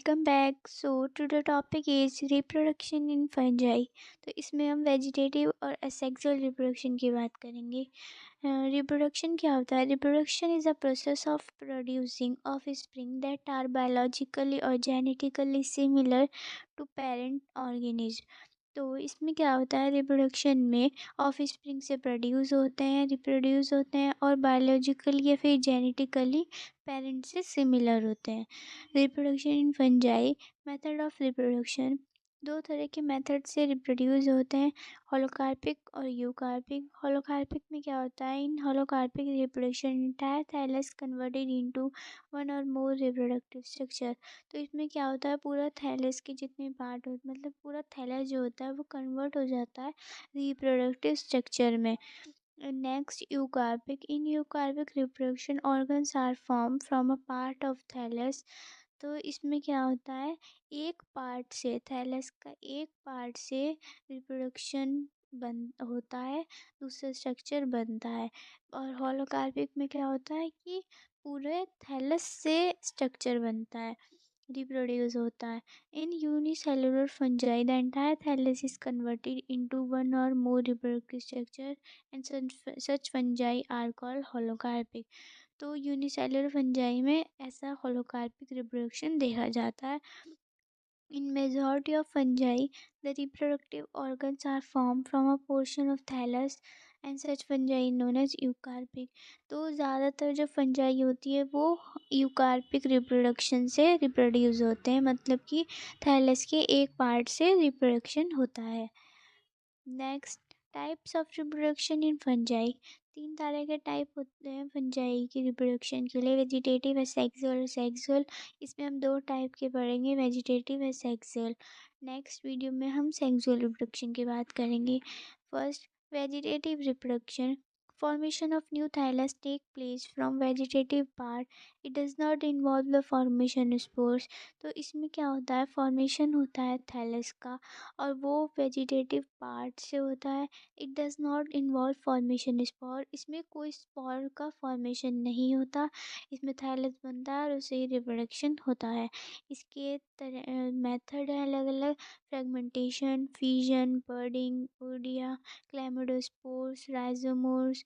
Welcome back. So today topic is reproduction in fungi. तो इसमें हम वेजिटेटिव और असेक्सुअल रिप्रोडक्शन की बात करेंगे। रिप्रोडक्शन क्या होता है? Reproduction is a process of producing offspring that are biologically और genetically similar to parent organism. तो इसमें क्या होता है, रिप्रोडक्शन में ऑफ स्प्रिंग से रिप्रोड्यूस होते हैं और बायोलॉजिकली या फिर जेनेटिकली पेरेंट से सिमिलर होते हैं। Reproduction in fungi, method of reproduction, दो तरह के मेथड से रिप्रोड्यूस होते हैं, होलोकार्पिक और यूकार्पिक। होलोकार्पिक में क्या होता है, in holocarpic reproduction entire thallus converted into one or more reproductive structure. तो इसमें क्या होता है, पूरा थैलस के जितने पार्ट होते मतलब पूरा थैलस जो होता है वो कन्वर्ट हो जाता है रिप्रोडक्टिव स्ट्रक्चर में। Next, eucarpic. In eucarpic reproduction organs are form from a part of thallus. तो इसमें क्या होता है, एक पार्ट से, थैलस का एक पार्ट से रिप्रोडक्शन बन होता है, दूसरा स्ट्रक्चर बनता है। और होलोकार्पिक में क्या होता है कि पूरे थैलस से स्ट्रक्चर बनता है, रिप्रोड्यूस होता है। In unicellular fungi the entire thallus is converted into one or more reproductive structure and such fungi are called holocarpic. तो यूनिसेलुलर फंजाई में ऐसा होलोकार्पिक रिप्रोडक्शन देखा जाता है। In majority of fungi, the reproductive organs are formed from a portion of thallus and such fungi known as eucarpic। तो ज़्यादातर जो fungi होती है वो यूकार्पिक रिप्रोडक्शन से रिप्रोड्यूस होते हैं, मतलब कि थैलस के एक पार्ट से रिप्रोडक्शन होता है। Next, types of reproduction in fungi. तीन तरह के टाइप होते हैं फंजाई की रिप्रोडक्शन के लिए, वेजिटेटिव, एसेक्सुअल और सेक्सुअल। इसमें हम दो टाइप के पढ़ेंगे, वेजिटेटिव, एसेक्सुअल। नेक्स्ट वीडियो में हम सेक्सुअल रिप्रोडक्शन की बात करेंगे। First, vegetative reproduction. Formation of new thallus take place from vegetative part. It does not involve the formation spores। तो इसमें क्या होता है, फॉर्मेशन होता है थैलस का और वो वेजिटेटिव पार्ट से होता है। It does not involve formation spar. इसमें कोई स्पॉर का फॉर्मेशन नहीं होता, इसमें थैलस बनता है और उससे ही रिप्रोडक्शन होता है। इसके मेथड है अलग अलग, fragmentation, fission, budding, oidia, chlamydospores, rhizomorphs,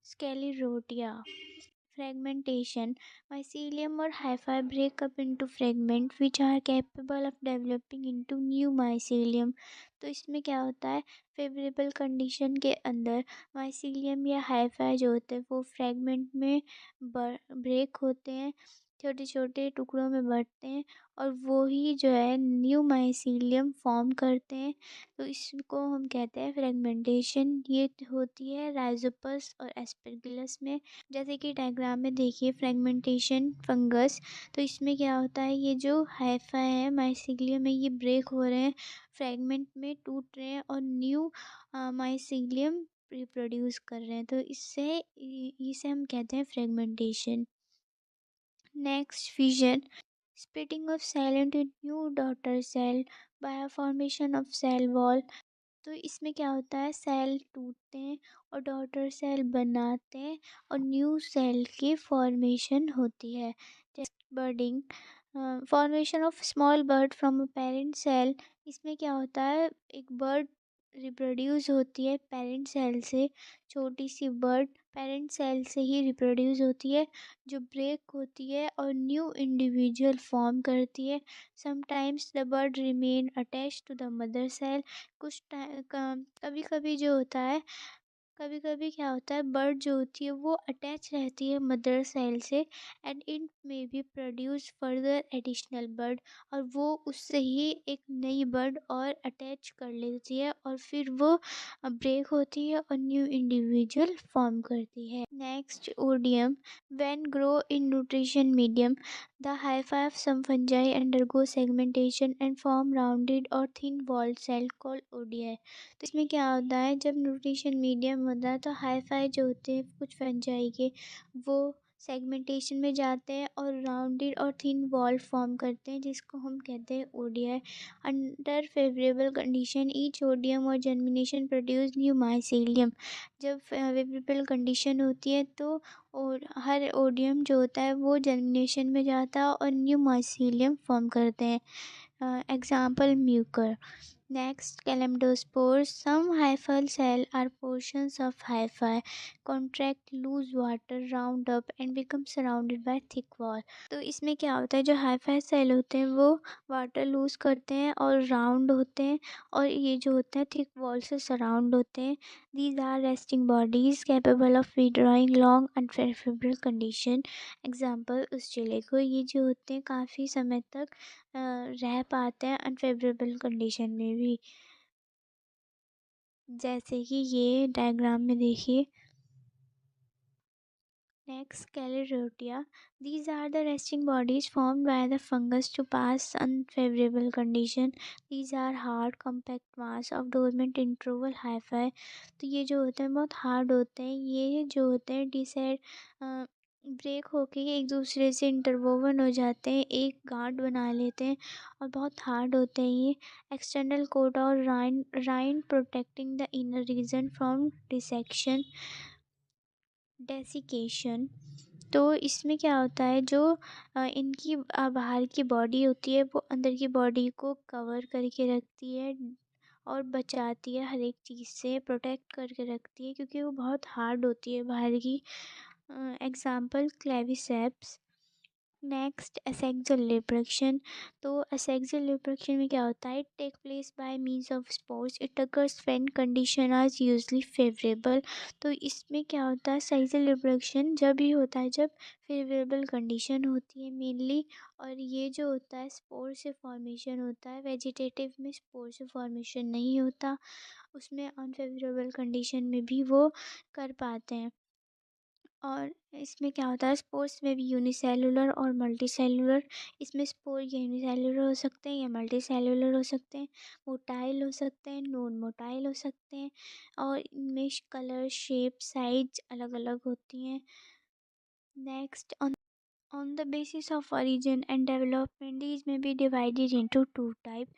sclerotia. Fragmentation. Mycelium or hyphae break up into fragments which are capable of developing into new mycelium। तो इसमें क्या होता है, फेवरेबल कंडीशन के अंदर माइसीलियम या हाइफाई जो होते हैं वो फ्रैगमेंट में ब्रेक होते हैं, छोटे छोटे टुकड़ों में बढ़ते हैं और वो ही जो है न्यू माइसीलियम फॉर्म करते हैं। तो इसको हम कहते हैं फ्रेगमेंटेशन। ये होती है राइजोपस और एस्परगिलस में। जैसे कि डायग्राम में देखिए फ्रेगमेंटेशन फंगस। तो इसमें क्या होता है, ये जो हाइफा है माइसीलियम में ये ब्रेक हो रहे हैं, फ्रेगमेंट में टूट रहे हैं और न्यू माइसीलियम रिप्रोड्यूस कर रहे हैं। तो इसे हम कहते हैं fragmentation. Next, fission. Splitting of cell into new daughter cell by formation of cell wall. तो इसमें क्या होता है, सेल टूटते हैं और डॉटर सेल बनाते हैं और न्यू सेल की फॉर्मेशन होती है। जैसे budding, formation of small bud from a parent cell. इसमें क्या होता है, एक बर्ड रिप्रोड्यूस होती है पेरेंट सेल से, छोटी सी बर्ड पेरेंट सेल से ही रिप्रोड्यूस होती है जो ब्रेक होती है और न्यू इंडिविजुअल फॉर्म करती है। Sometimes the bird remain attach to the mother cell. कभी कभी जो होता है, कभी कभी क्या होता है, बर्ड जो होती है वो अटैच रहती है मदर सेल से and it may be produce further additional bird. और वो उससे ही एक नई बर्ड और अटैच कर लेती है और फिर वो ब्रेक होती है और न्यू इंडिविजुअल फॉर्म करती है। Next, oidium. When grow in nutrition medium the hyphae of some fungi undergo segmentation and form rounded or thin walled cell called Odia. तो इसमें क्या होता है, जब न्यूट्रिशन मीडियम होता है तो हाइफाई जो होते हैं कुछ फंजाई के वो सेगमेंटेशन में जाते हैं और राउंडेड और थिन वॉल फॉर्म करते हैं, जिसको हम कहते हैं oidia. Under favourable condition each oidium or germination produce new mycelium. जब फेवरेबल कंडीशन होती है तो और हर ओडियम जो होता है वो जर्मिनेशन में जाता है और न्यू माइसेलियम फॉर्म करते हैं। Example Mucor. Next, calypsospores. Some hyphal cells are portions of hyphae, contract, lose water, round up and become surrounded by thick wall. तो इसमें क्या होता है, जो हाइफाई सेल होते हैं वो वाटर लूज करते हैं और राउंड होते हैं, और ये जो होते हैं थिक वॉल से सराउंड होते हैं। These are resting bodies capable of withdrawing long unfavourable condition. Example उस चिले को, ये जो होते हैं काफ़ी समय तक रह पाते हैं अनफेवरेबल कंडीशन में भी। जैसे कि ये डायग्राम में देखिए। Next, Caledonia. These are the resting bodies formed by the fungus to pass unfavorable condition. These are hard, compact mass of dormant interval hyphae. तो ये जो होते हैं बहुत हार्ड होते हैं, ये जो होते हैं डिसाइड ब्रेक होके ये एक दूसरे से इंटरवोवन हो जाते हैं, एक गांठ बना लेते हैं और बहुत हार्ड होते हैं ये। External coat or rind protecting the inner region from dissection desiccation. तो इसमें क्या होता है, जो इनकी बाहर की बॉडी होती है वो अंदर की बॉडी को कवर करके रखती है और बचाती है, हर एक चीज़ से प्रोटेक्ट करके रखती है, क्योंकि वो बहुत हार्ड होती है बाहर की। Example Claviceps. Next, asexual reproduction. तो एसेक्सुअल रिप्रोडक्शन में क्या होता है, take place by means of spores, it occurs when condition are usually favourable. तो इसमें क्या होता है, सेक्सुअल रिप्रोडक्शन जब ही होता है जब फेवरेबल कंडीशन होती है मेनली, और ये जो होता है स्पोर से फॉर्मेशन होता है। वेजिटेटिव में स्पोर से फॉर्मेशन नहीं होता, उसमें अनफेवरेबल कंडीशन में भी वो कर पाते हैं। और इसमें क्या होता है, स्पोर्स में भी यूनिसेलुलर और मल्टीसेलुलर। इसमें स्पोर यूनिसेलुलर हो सकते हैं या मल्टीसेलुलर हो सकते हैं, मोटाइल हो सकते हैं, नॉन मोटाइल हो सकते हैं, और इनमें कलर शेप साइज अलग अलग होती हैं। Next, on the basis of origin and development, these may be divided into two type।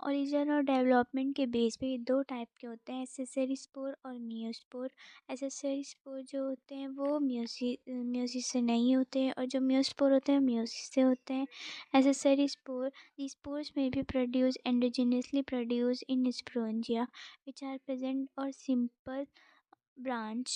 origin और development के बेस पे दो टाइप के होते हैं, एसेसरी स्पोर और मियोस्पोर। एसेसरी स्पोर जो होते हैं वो म्योसिस से नहीं होते हैं, और जो मियोस्पोर होते हैं मियोसिस से होते हैं। Accessory spore, these spores may be produced endogenously produced in sporangia which are present or simple branch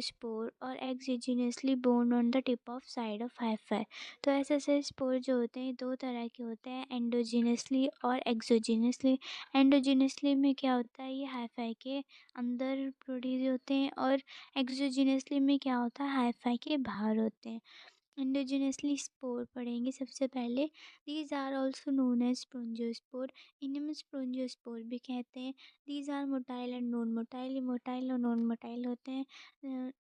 spore are exogenously borne on the tip of side of hyphae. तो ऐसे स्पोर जो होते हैं दो तरह के होते हैं, एंडोजिनसली और एक्सोजिनसली। एंडोजिनसली में क्या होता है, ये हाइफाई के अंदर प्रोड्यूस होते हैं, और एक्सोजिनसली में क्या होता है, हाइफाई के बाहर होते हैं। इंडोजिनसली स्पोर पढ़ेंगे सबसे पहले। These are also known as sporangiospore, इन्हें हम स्पोंजियोस्पोर भी कहते हैं। These are motile and non motile, ये मोटाइल और नॉन मोटाइल होते हैं।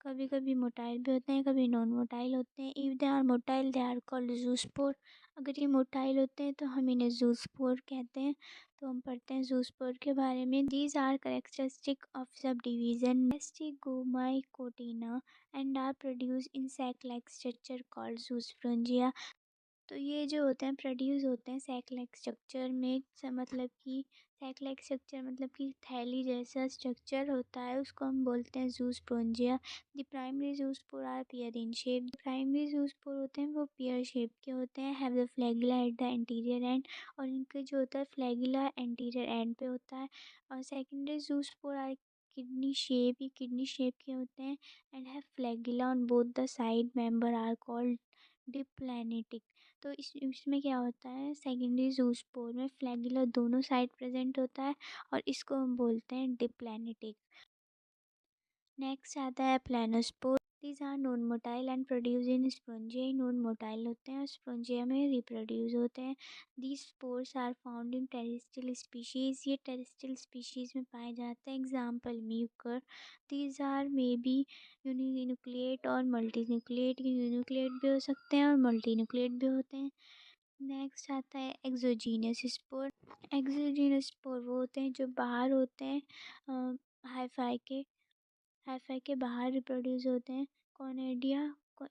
कभी कभी मोटाइल भी होते हैं, कभी नॉन मोटाइल होते हैं। If they are motile they are called zoospore. अगर ये मोटाइल होते हैं तो हम इन्हें जूस्पोर कहते हैं। तो हम पढ़ते हैं जूस्पोर के बारे में। These are characteristic of sub division Mestigomycotina and are produced in sac-like structure called zoospermia। तो ये जो होते हैं प्रोड्यूस होते हैं सैक लाइक स्ट्रक्चर में, मतलब कि सैक लाइक स्ट्रक्चर मतलब कि थैली जैसा स्ट्रक्चर होता है, उसको हम बोलते हैं zoosporangia. The primary zoospore are pear in shape. Primary zoospore होते हैं वो पियर शेप के होते हैं, have the flagella at the anterior end, और इनके जो होता है फ्लैगुला एंटीरियर एंड पे होता है। और secondary zoospore are kidney shape, ये किडनी शेप के होते हैं, and have flagella on both the side, member are called diplanetic. तो इसमें क्या होता है, सेकेंडरी जूस्पोर में फ्लैगुला दोनों साइड प्रेजेंट होता है, और इसको हम बोलते हैं डिप्लैनेटिक। नेक्स्ट आता है aplanospore. These are non motile and produce in sporangia, non motile होते हैं और स्पोंजिया में रिप्रोड्यूस होते हैं। These spores are found in terrestrial species, ये टेरेस्ट्रियल स्पीशीज में पाए जाते हैं। Example mucor. These are may be uninucleate or multinucleate, uninucleate भी हो सकते हैं और मल्टीन्यूक्लिएट भी होते हैं। नेक्स्ट आता है एक्सोजीनियस स्पोर। एक्सोजीनियस स्पोर वो होते हैं जो बाहर होते हैं, हाइफाई के बाहर रिप्रोड्यूस होते हैं। कॉनेडिया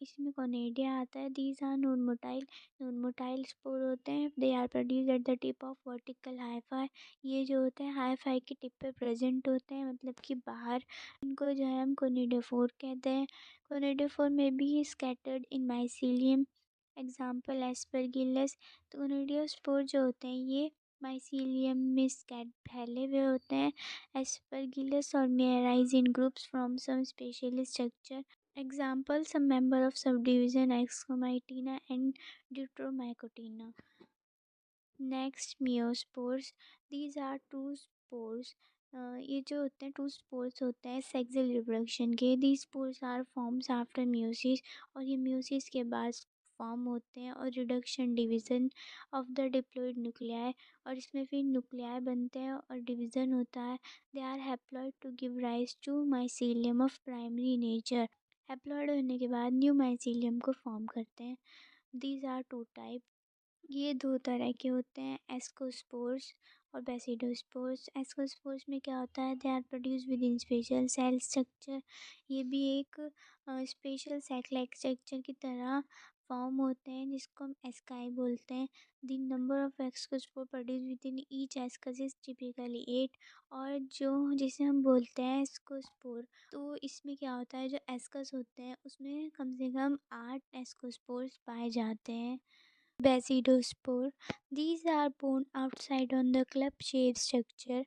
इसमें कोनेडिया आता है। These are non motile spore होते हैं। They are produce at the tip of vertical hyphae. ये जो होते हैं हाइफाई के टिप पे प्रेजेंट होते हैं, मतलब कि बाहर। इनको जो है हम कोनिडोफोर कहते हैं। कोनिडोफोर में भी स्कैटर्ड इन माइसीलियम, एग्जाम्पल एस्परगिलस। तो कोनिडियोस्पोर जो होते हैं ये माइसीलियम में फैले हुए होते हैं। एस्परगिलस और may arise in groups from some spatial structure. Example, some member of subdivision Excomytina and Deuteromycotina. Next meiospores. These are two spores. ये जो होते हैं टू स्पोर्स होते हैं सेक्सुअल रिप्रोडक्शन के। These spores are forms after meiosis, और ये meiosis के बाद फॉर्म होते हैं और reduction division of the diploid nuclei, और इसमें फिर न्यूक्लियाई बनते हैं और डिवीज़न होता है। They are haploid to give rise to mycelium of primary nature. Haploid होने के बाद न्यू माइसीलियम को फॉर्म करते हैं। These are two type. ये दो तरह के होते हैं, एस्कोस्पोर्स और बेसिडोस्पोर्स। एस्कोस्पोर्स में क्या होता है, they are produce within special cell structure. ये भी एक स्पेशल सेल स्ट्रक्चर की तरह फॉर्म होते हैं, जिसको हम एस्काई बोलते हैं। The number of ascospore produce with in each ascus is typically 8, और जो जिसे हम बोलते हैं एस्कोस्पोर, तो इसमें क्या होता है, जो एस्कस होते हैं उसमें कम से कम 8 एस्कोस्पोर्स पाए जाते हैं। Basidospore. These are born outside on the club-shaped structure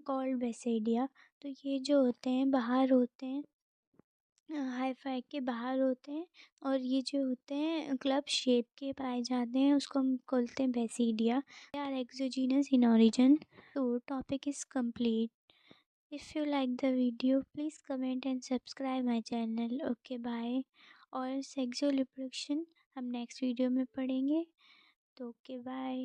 called basidia. तो ये जो होते हैं बाहर होते हैं, हाइफाई के बाहर होते हैं, और ये जो होते हैं क्लब शेप के पाए जाते हैं, उसको हम बोलते हैं basidia. They are exogenous in origin. तो topic is complete. If you like the video, please comment and subscribe my channel. Okay bye. और सेक्सुअल रिप्रोडक्शन हम नेक्स्ट वीडियो में पढ़ेंगे। तो ओके बाय।